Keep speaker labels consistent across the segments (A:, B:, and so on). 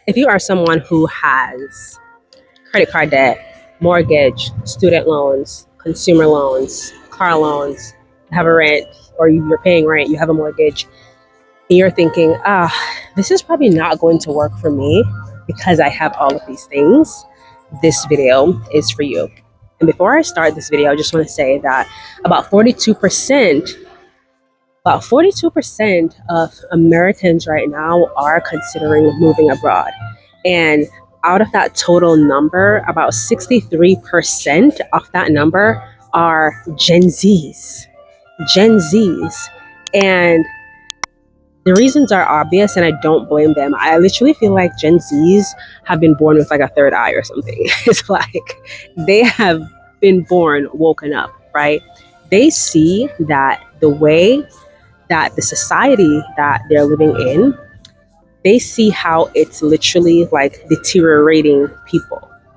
A: if you are someone who has credit card debt, mortgage, student loans, consumer loans, car loans, have a rent, or you're paying rent, you have a mortgage, and you're thinking, this is probably not going to work for me because I have all of these things, this video is for you. And before I start this video, I just want to say that about 42% of Americans right now are considering moving abroad. And out of that total number, about 63% of that number are Gen Zs. And the reasons are obvious, and I don't blame them. I literally feel like Gen Zs have been born with like a third eye or something. It's like they have been born woken up, right? They see that the way that the society that they're living in, they see how it's literally like deteriorating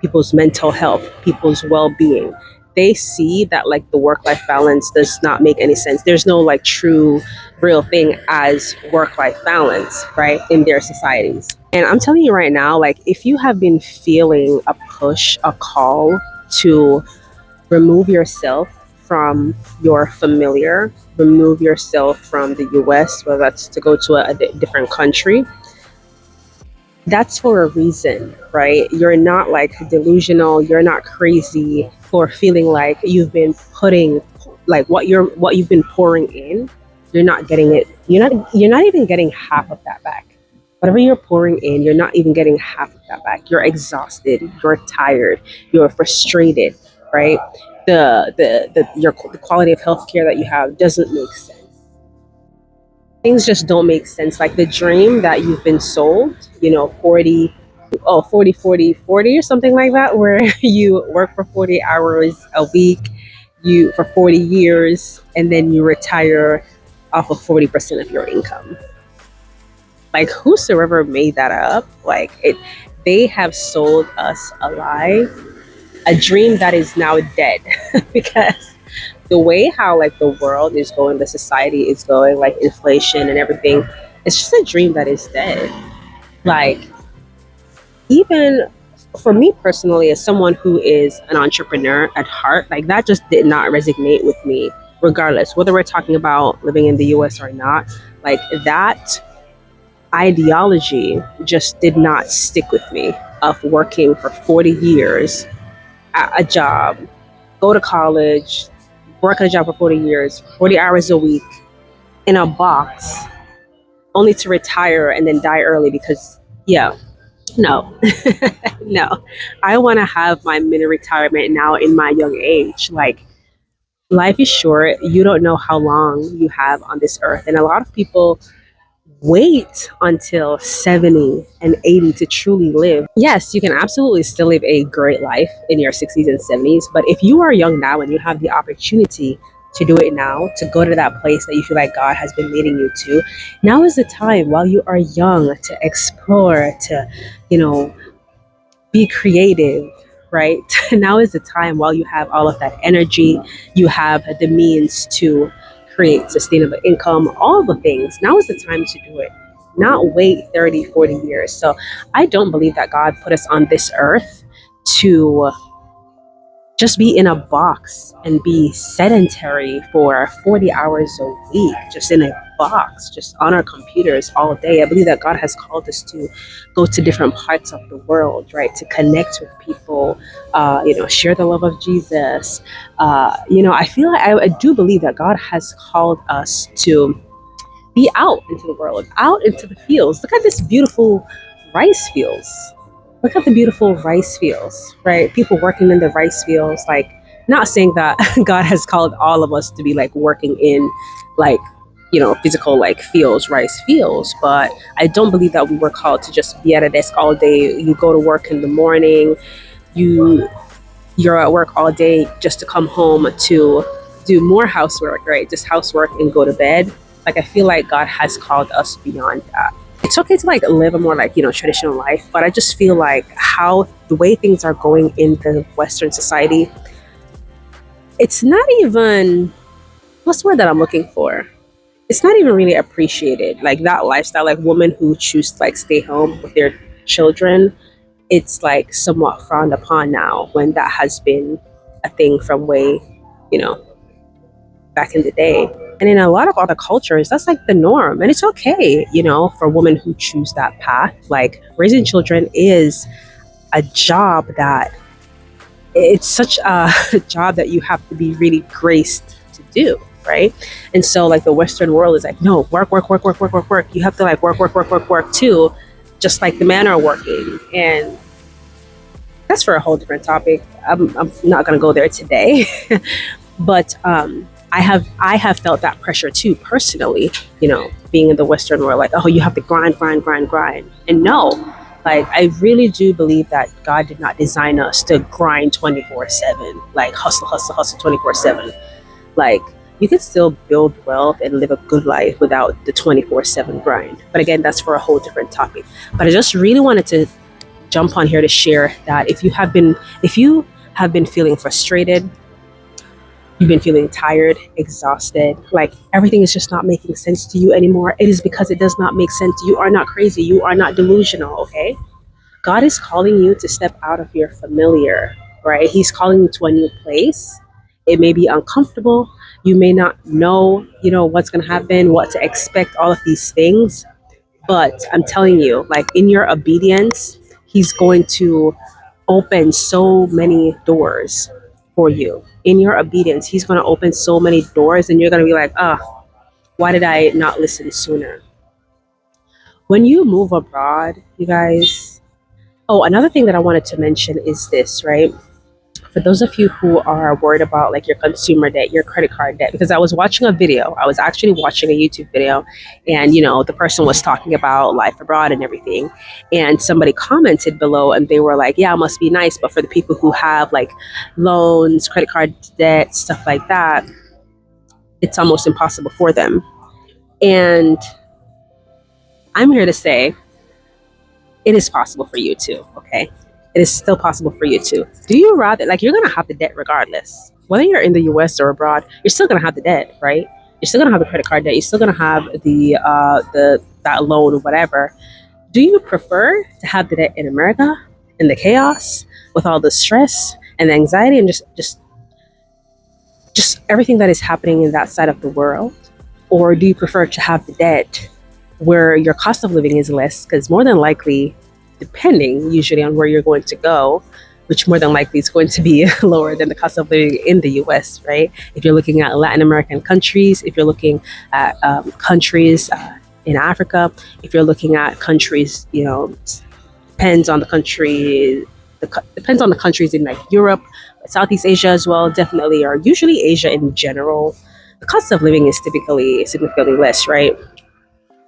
A: people's mental health, people's well-being. They see that like the work-life balance does not make any sense. There's no like true real thing as work-life balance, right, in their societies. And I'm telling you right now, like if you have been feeling a push, a call to remove yourself from your familiar, remove yourself from the US, whether that's to go to a different country, that's for a reason, right? You're not like delusional, you're not crazy for feeling like you've been putting like what you've been pouring in, you're not getting it. You're not even getting half of that back. Whatever you're pouring in, you're not even getting half of that back. You're exhausted, you're tired, you're frustrated, right? The quality of healthcare that you have doesn't make sense. Things just don't make sense. Like the dream that you've been sold, 40 or something like that, where you work for 40 hours a week, for 40 years, and then you retire off of 40% of your income. Like whosoever made that up, they have sold us alive a dream that is now dead because the way how like the world is going, the society is going, like inflation and everything, it's just a dream that is dead. Like even for me personally, as someone who is an entrepreneur at heart, like that just did not resonate with me, regardless whether we're talking about living in the US or not. Like that ideology just did not stick with me, of working for 40 years at a job, go to college, work at a job for 40 years, 40 hours a week in a box, only to retire and then die early because, no. No. I want to have my mini retirement now in my young age. Like, life is short. You don't know how long you have on this earth. And a lot of people wait until 70 and 80 to truly live. Yes, you can absolutely still live a great life in your 60s and 70s, but if you are young now and you have the opportunity to do it now, to go to that place that you feel like God has been leading you to, now is the time while you are young to explore, to, be creative, right? Now is the time while you have all of that energy, you have the means to create sustainable income, all the things. Now is the time to do it, not wait 30, 40 years. So I don't believe that God put us on this earth to just be in a box and be sedentary for 40 hours a week, just in a box, just on our computers all day. I believe that God has called us to go to different parts of the world, right? To connect with people, share the love of Jesus. I feel like I do believe that God has called us to be out into the world, out into the fields. Look at this beautiful rice fields. Look at the beautiful rice fields, right? People working in the rice fields. Like, not saying that God has called all of us to be like working in physical like fields, rice fields, but I don't believe that we were called to just be at a desk all day. You go to work in the morning, you're at work all day just to come home to do more housework, right? Just housework and go to bed. Like, I feel like God has called us beyond that. It's okay to like live a more like, traditional life, but I just feel like how the way things are going in the Western society, it's not even, what's the word that I'm looking for? It's not even really appreciated. Like that lifestyle, like women who choose to like stay home with their children, it's like somewhat frowned upon now, when that has been a thing from way, you know, back in the day. And in a lot of other cultures, that's like the norm. And it's okay, you know, for women who choose that path. Like, raising children is a job that, it's such a job that you have to be really graced to do, right? And so like the Western world is like, no, work, work, work, work, work, work, work. You have to like work, work, work, work, work too, just like the men are working. And that's for a whole different topic. I'm not going to go there today. But I have felt that pressure too, personally, you know, being in the Western world, like, oh, you have to grind, grind, grind, grind. And no, like, I really do believe that God did not design us to grind 24/7, like hustle, hustle, hustle 24/7. Like, you can still build wealth and live a good life without the 24/7 grind. But again, that's for a whole different topic. But I just really wanted to jump on here to share that if you have been feeling frustrated, you've been feeling tired, exhausted, like everything is just not making sense to you anymore, it is because it does not make sense. You are not crazy. You are not delusional, okay? God is calling you to step out of your familiar, right? He's calling you to a new place. It may be uncomfortable. You may not know, you know, what's going to happen, what to expect, all of these things. But I'm telling you, like, in your obedience, He's going to open so many doors for you. In your obedience, He's going to open so many doors, and you're going to be like, why did I not listen sooner? When you move abroad, you guys, oh, another thing that I wanted to mention is this, right? For those of you who are worried about like your consumer debt, your credit card debt, because I was watching a video, I was actually watching a YouTube video, and you know, the person was talking about life abroad and everything, and somebody commented below and they were like, yeah, it must be nice, but for the people who have like loans, credit card debt, stuff like that, it's almost impossible for them. And I'm here to say it is possible for you too, okay? It is still possible for you too. Do you rather, like, you're gonna have the debt regardless. Whether you're in the US or abroad, you're still gonna have the debt, right? You're still gonna have the credit card debt, you're still gonna have the that loan or whatever. Do you prefer to have the debt in America, in the chaos, with all the stress and the anxiety and just everything that is happening in that side of the world? Or do you prefer to have the debt where your cost of living is less? Because more than likely, depending usually on where you're going to go, which more than likely is going to be lower than the cost of living in the US, right? If you're looking at Latin American countries, if you're looking at countries in Africa, if you're looking at countries, you know, depends on the country, depends on the countries in like Europe, Southeast Asia as well, definitely, or usually Asia in general, the cost of living is typically significantly less, right?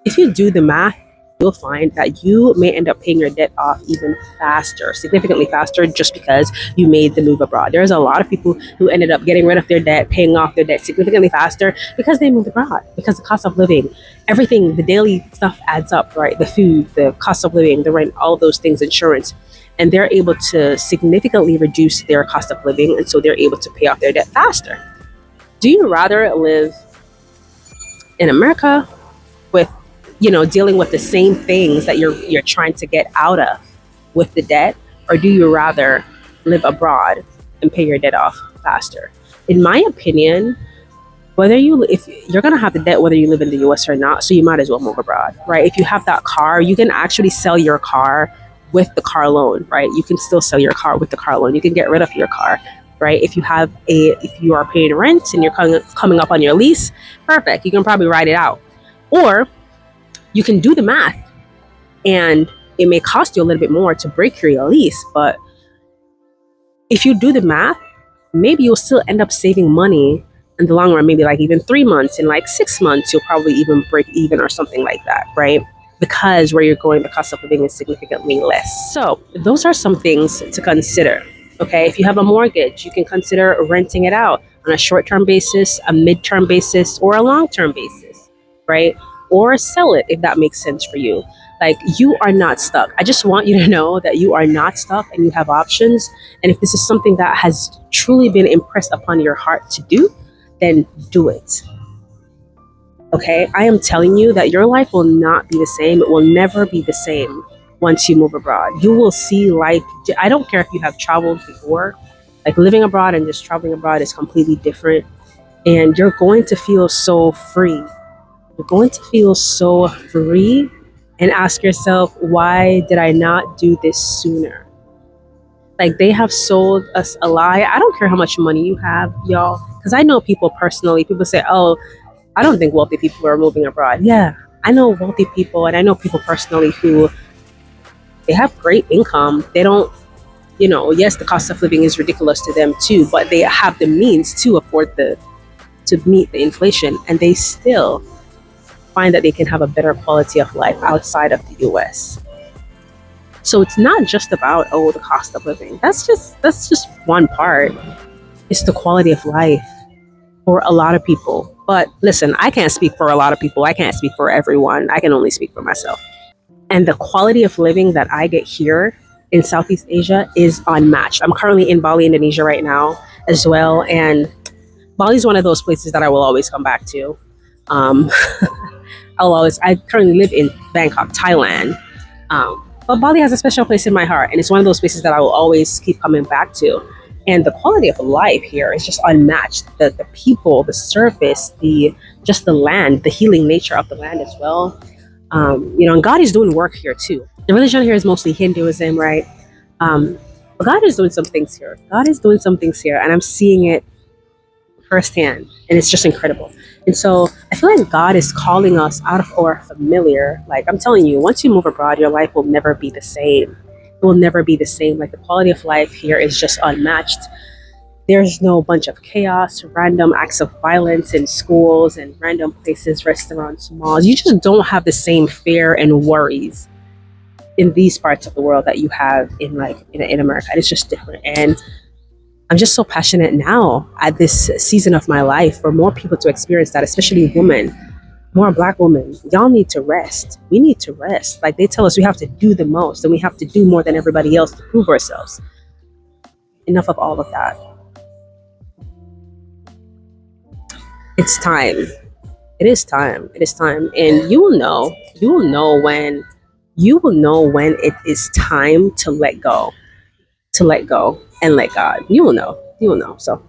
A: If you do the math, you'll find that you may end up paying your debt off even faster, significantly faster, just because you made the move abroad. There's a lot of people who ended up getting rid of their debt, paying off their debt significantly faster because they moved abroad, because the cost of living, everything, the daily stuff adds up, right? The food, the cost of living, the rent, all of those things, insurance, and they're able to significantly reduce their cost of living, and so they're able to pay off their debt faster. Do you rather live in America with, you know, dealing with the same things that you're trying to get out of with the debt, or do you rather live abroad and pay your debt off faster? In my opinion, if you're gonna have the debt whether you live in the US or not, so you might as well move abroad, right? If you have that car, you can actually sell your car with the car loan, right? You can still sell your car with the car loan. You can get rid of your car, right? If you are paying rent and you're coming up on your lease, perfect. You can probably write it out. Or you can do the math, and it may cost you a little bit more to break your lease, but if you do the math, maybe you'll still end up saving money in the long run. Maybe like even 3 months, in like 6 months, you'll probably even break even or something like that, right? Because where you're going, the cost of living is significantly less. So those are some things to consider, okay? If you have a mortgage, you can consider renting it out on a short-term basis, a mid-term basis, or a long-term basis, right? Or sell it if that makes sense for you. Like, you are not stuck. I just want you to know that you are not stuck and you have options. And if this is something that has truly been impressed upon your heart to do, then do it. Okay? I am telling you that your life will not be the same. It will never be the same once you move abroad. You will see life. I don't care if you have traveled before, like living abroad and just traveling abroad is completely different. And you're going to feel so free. You're going to feel so free and ask yourself, why did I not do this sooner? Like, they have sold us a lie. I don't care how much money you have, y'all, because I know people personally. People say, oh, I don't think wealthy people are moving abroad. Yeah, I know wealthy people, and I know people personally who they have great income. They don't, yes, the cost of living is ridiculous to them too, but they have the means to afford to meet the inflation, and they still find that they can have a better quality of life outside of the US. So it's not just about, oh, the cost of living. That's just one part. It's the quality of life for a lot of people. But listen, I can't speak for a lot of people. I can't speak for everyone. I can only speak for myself. And the quality of living that I get here in Southeast Asia is unmatched. I'm currently in Bali, Indonesia right now as well. And Bali is one of those places that I will always come back to. I currently live in Bangkok, Thailand. But Bali has a special place in my heart. And it's one of those places that I will always keep coming back to. And the quality of life here is just unmatched. The people, the service, the land, the healing nature of the land as well. And God is doing work here too. The religion here is mostly Hinduism, right? But God is doing some things here. God is doing some things here, and I'm seeing it firsthand, and it's just incredible. And so I feel like God is calling us out of our familiar. Like, I'm telling you, once you move abroad, your life will never be the same. It will never be the same. Like, the quality of life here is just unmatched. There's no bunch of chaos, random acts of violence in schools and random places, restaurants, malls. You just don't have the same fear and worries in these parts of the world that you have in America. It's just different. And I'm just so passionate now at this season of my life for more people to experience that, especially women, more Black women. Y'all need to rest. We need to rest. Like, they tell us we have to do the most and we have to do more than everybody else to prove ourselves. Enough of all of that. It's time. It is time. It is time. And you will know when it is time to let go. To let go and let God. You will know. So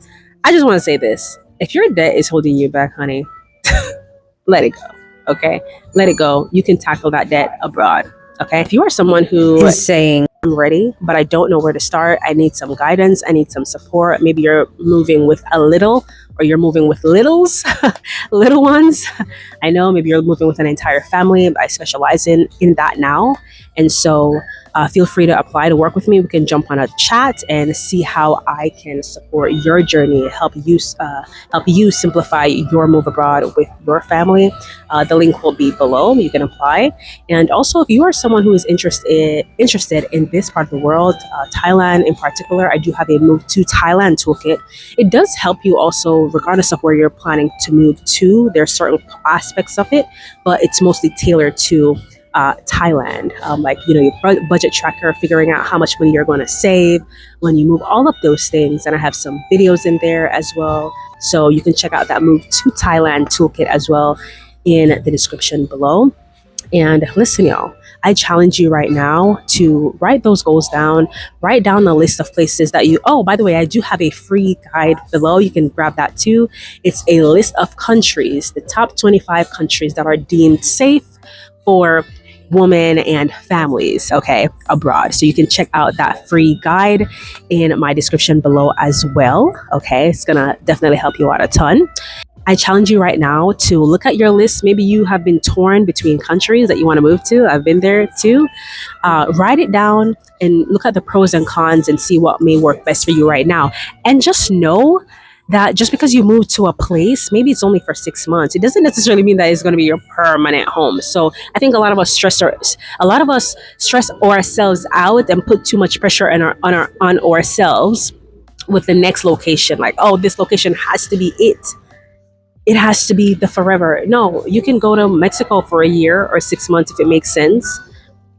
A: I just want to say this. If your debt is holding you back, honey, let it go. Okay? Let it go. You can tackle that debt abroad. Okay? If you are someone who is saying, I'm ready, but I don't know where to start, I need some guidance, I need some support. Maybe you're moving with a little, or you're moving with littles, little ones. I know maybe you're moving with an entire family. I specialize in that now. And so feel free to apply to work with me. We can jump on a chat and see how I can support your journey, help you simplify your move abroad with your family. The link will be below. You can apply. And also, if you are someone who is interested in this part of the world, Thailand in particular, I do have a Move To Thailand Toolkit. It does help you also, regardless of where you're planning to move to. There are certain aspects of it, but it's mostly tailored to Thailand, your budget tracker, figuring out how much money you're going to save when you move, all of those things. And I have some videos in there as well. So you can check out that Move To Thailand Toolkit as well in the description below. And listen, y'all, I challenge you right now to write those goals down. Write down a list of places that by the way, I do have a free guide below. You can grab that too. It's a list of countries, the top 25 countries that are deemed safe for women and families, abroad. So you can check out that free guide in my description below as well. It's gonna definitely help you out a ton. I challenge you right now to look at your list. Maybe you have been torn between countries that you want to move to. I've been there too. Write it down and look at the pros and cons and see what may work best for you right now. And just know that just because you move to a place, maybe it's only for 6 months, it doesn't necessarily mean that it's going to be your permanent home. So I think a lot of us stress ourselves out and put too much pressure on ourselves with the next location. Like, oh, this location has to be it. It has to be the forever. No, you can go to Mexico for a year or 6 months if it makes sense,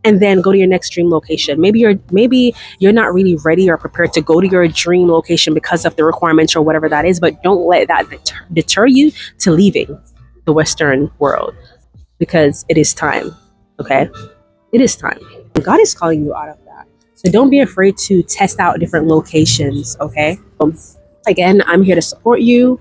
A: and then go to your next dream location. Maybe you're not really ready or prepared to go to your dream location because of the requirements or whatever that is, but don't let that deter you to leaving the Western world, because it is time. Okay? It is time. God is calling you out of that. So don't be afraid to test out different locations, okay? Again, I'm here to support you.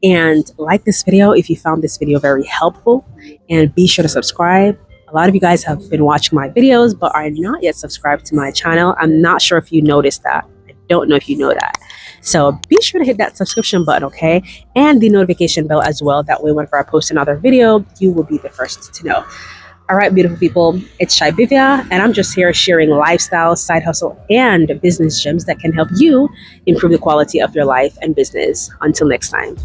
A: And like this video if you found this video very helpful, and be sure to subscribe. A lot of you guys have been watching my videos but are not yet subscribed to my channel. I'm not sure if you noticed that. I don't know if you know that. So be sure to hit that subscription button, okay? And the notification bell as well. That way whenever I post another video, you will be the first to know. All right, beautiful people, it's Shibivia, and I'm just here sharing lifestyle, side hustle, and business gems that can help you improve the quality of your life and business. Until next time.